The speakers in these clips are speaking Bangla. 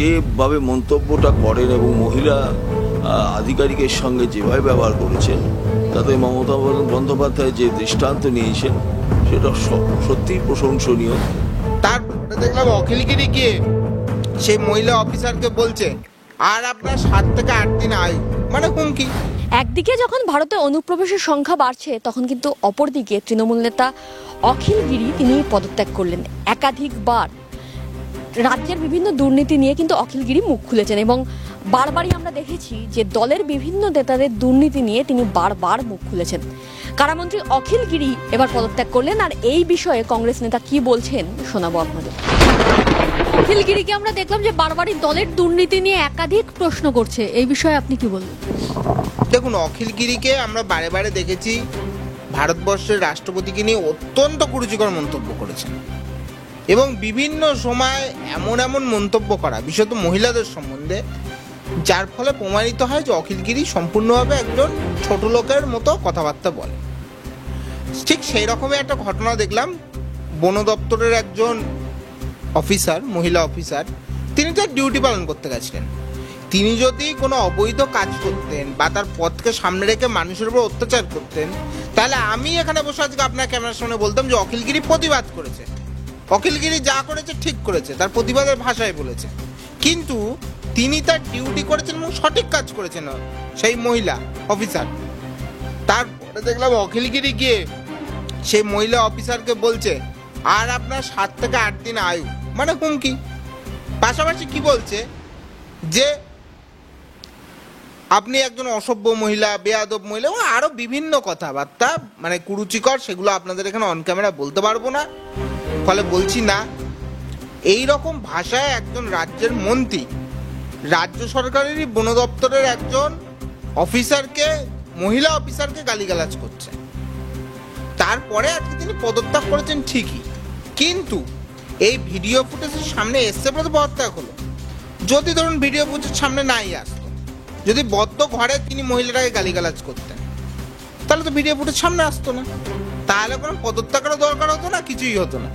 যেভাবে মন্তব্যটা করেন এবং মহিলা আধিকারিকের সঙ্গে যেভাবে ব্যবহার করেছেন, তাতে মমতা বন্দ্যোপাধ্যায় যে দৃষ্টান্ত নিয়েছেন সেটা সত্যিই প্রশংসনীয়। তারপরে দেখলাম অখিলগিরি গিয়ে সেই মহিলা অফিসারকে বলছে আর আপনার 7 থেকে 8 দিন আয়ু, মানে হুমকি। একদিকে যখন ভারতে অনুপ্রবেশের সংখ্যা বাড়ছে, তখন কিন্তু অপরদিকে তৃণমূল নেতা অখিলগিরি তিনি পদত্যাগ করলেন। একাধিকবার রাজ্যের বিভিন্ন দুর্নীতি নিয়ে কিন্তু অখিলগিরি মুখ খুলেছেন এবং বারবারই আমরা দেখেছি যে দলের বিভিন্ন নেতাদের দুর্নীতি নিয়ে তিনি বারবার মুখ খুলেছেন। কারামন্ত্রী অখিলগিরি এবার পদত্যাগ করলেন, আর এই বিষয়ে কংগ্রেস নেতা কি বলছেন শোনাবো আপনাদের। অখিলগিরিকে আমরা দেখলাম যে বারবারই দলের দুর্নীতি নিয়ে একাধিক প্রশ্ন করছে, এই বিষয়ে আপনি কি বলবেন? দেখুন, অখিলগিরিকে আমরা বারে বারে দেখেছি ভারতবর্ষের রাষ্ট্রপতিকে নিয়ে অত্যন্ত কুরুচিকর মন্তব্য করেছেন এবং বিভিন্ন সময় এমন এমন মন্তব্য করা, বিশেষত মহিলাদের সম্বন্ধে, যার ফলে প্রমাণিত হয় যে অখিলগিরি সম্পূর্ণভাবে একজন ছোট লোকের মতো কথাবার্তা বলে। ঠিক সেই রকমই একটা ঘটনা দেখলাম। বন দপ্তরের একজন অফিসার, মহিলা অফিসার, তিনি তার ডিউটি পালন করতে গেছিলেন। তিনি যদি কোনো অবৈধ কাজ করতেন বা তার পথকে সামনে রেখে মানুষের উপর অত্যাচার করতেন, তাহলে আমি এখানে বসে আজকে আপনার ক্যামেরার সামনে বলতাম যে অখিলগিরি প্রতিবাদ করেছে, অখিলগিরি যা করেছে ঠিক করেছে, তার প্রতিবাদের ভাষায় বলেছে। কিন্তু তিনি তার ডিউটি করেছেন এবং সঠিক কাজ করেছেন সেই মহিলা অফিসার। তারপরে দেখলাম অখিলগিরি গিয়ে সেই মহিলা অফিসারকে বলছে আর আপনার 7 থেকে 8 দিন আয়ু, মানে হুমকি। পাশাপাশি কি বলছে যে আপনি একজন অসভ্য মহিলা, বেয়াদব মহিলা, এবং আরো বিভিন্ন কথাবার্তা, মানে কুরুচিকর, সেগুলো আপনাদের এখানে অন ক্যামেরা বলতে পারবো না, ফলে বলছি না। এই রকম ভাষায় একজন রাজ্যের মন্ত্রী, রাজ্য সরকারেরই বন দপ্তরের একজন অফিসারকে, মহিলা অফিসারকে গালিগালাজ করছে। তারপরে আজকে তিনি পদত্যাগ করেছেন ঠিকই, কিন্তু এই ভিডিও ফুটেজের সামনে এসছে বলে তো পদত্যাগ হলো। যদি ধরুন ভিডিও ফুটেজ সামনে নাই আসতো, যদি বদ্ধ ঘরে তিনি মহিলাটাকে গালিগালাজ করতেন, তাহলে তো ভিডিও ফুটেজ সামনে আসতো না, তাহলে কোনো পদত্যাগেরও দরকার হতো না, কিছুই হতো না।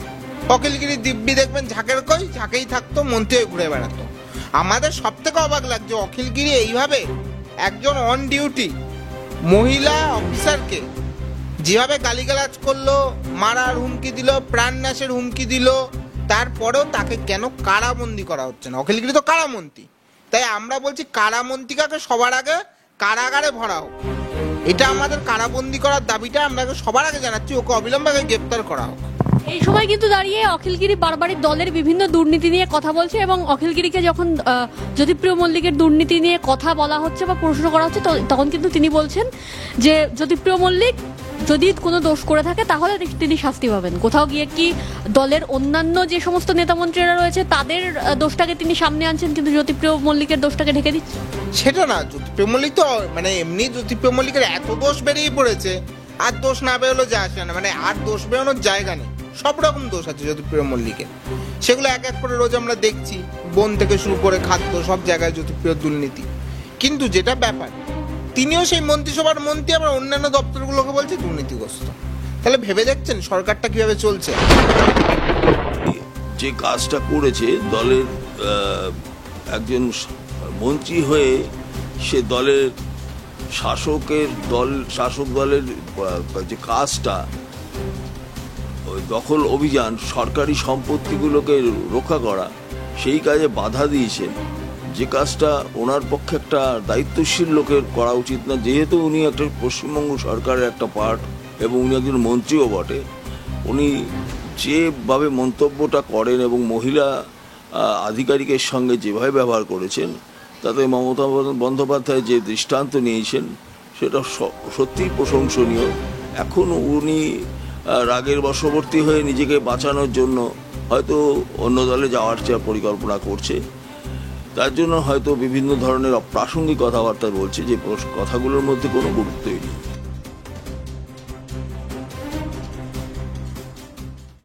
অখিলগিরি দিব্যি দেখবেন ঝাঁকের কই ঝাঁকেই থাকতো, মন্ত্রী হয়ে ঘুরে বেড়াতো। আমাদের সব থেকে অবাক লাগছে অখিলগিরি এইভাবে একজন অন ডিউটি মহিলা অফিসারকে যেভাবে গালিগালাজ করলো, মারার হুমকি দিল, প্রাণনাশের হুমকি দিল, তারপরেও তাকে কেন কারাবন্দি করা হচ্ছে না? অখিলগিরি তো কারামন্ত্রী, তাই আমরা বলছি কারামন্ত্রীকে সবার আগে কারাগারে ভরা হোক। এটা আমাদের কারাবন্দি করার দাবিটা আমরা সবার আগে জানাচ্ছি, ওকে অবিলম্বে গ্রেপ্তার করা হোক। এই সময় কিন্তু দাঁড়িয়ে অখিলগিরি বারবারই দলের বিভিন্ন দুর্নীতি নিয়ে কথা বলছে এবং অখিলগিরিকে যখন জ্যোতিপ্রিয় মল্লিকের দুর্নীতি নিয়ে কথা বলা হচ্ছে বা প্রশ্ন করা হচ্ছে, তখন কিন্তু তিনি বলছেন যে জ্যোতিপ্রিয় মল্লিক যদি কোনো দোষ করে থাকে তাহলে তিনি শাস্তি পাবেন। কোথাও গিয়ে কি দলের অন্যান্য যে সমস্ত নেতামন্ত্রীরা রয়েছে তাদের দোষটাকে তিনি সামনে আনছেন, কিন্তু জ্যোতিপ্রিয় মল্লিকের দোষটাকে ঢেকে দিচ্ছে? সেটা না, জ্যোতিপ্রিয় মল্লিক তো মানে এমনি জ্যোতিপ্রিয় মল্লিকের এত দোষ বেরিয়ে পড়েছে, আর দোষ না বেরোলো যা আসে না, মানে আর দোষ বেরোনোর জায়গা নেই। সব রকম দোষ আছে জ্যোতিপ্রিয় মল্লিকের, সেগুলো এক এক করে রোজ আমরা দেখছি, বন থেকে শুরু করে খাদ্য, সব জায়গায় জ্যোতিপ্রিয় দুর্নীতি। কিন্তু যেটা ব্যাপার, তিনিও সেই মন্ত্রিসভার মন্ত্রী, আবার অন্যান্য দপ্তরগুলোকে বলছে দুর্নীতিগ্রস্ত। তাহলে ভেবে দেখছেন সরকারটা কিভাবে চলছে? যে কাজটা করেছে দলের একজন মন্ত্রী হয়ে, সে দলের শাসক দলের যে কাজটা, দখল অভিযান, সরকারি সম্পত্তিগুলোকে রক্ষা করা, সেই কাজে বাধা দিয়েছেন, যে কাজটা ওনার পক্ষে একটা দায়িত্বশীল লোকের করা উচিত না। যেহেতু উনি একটা পশ্চিমবঙ্গ সরকারের একটা পার্ট এবং উনি একজন মন্ত্রীও বটে, উনি যেভাবে মন্তব্যটা করেন এবং মহিলা আধিকারিকের সঙ্গে যেভাবে ব্যবহার করেছেন, তাতে মমতা বন্দ্যোপাধ্যায় যে দৃষ্টান্ত নিয়েছেন সেটা সত্যিই প্রশংসনীয়। এখন উনি রাগের বশবর্তী হয়ে নিজেকে বাঁচানোর জন্য হয়তো অন্য দলে যাওয়ার পরিকল্পনা করছে, তার জন্য হয়তো বিভিন্ন ধরনের অপ্রাসঙ্গিক কথাবার্তা বলছে, যে কথাগুলোর মধ্যে কোনো গুরুত্বই নেই।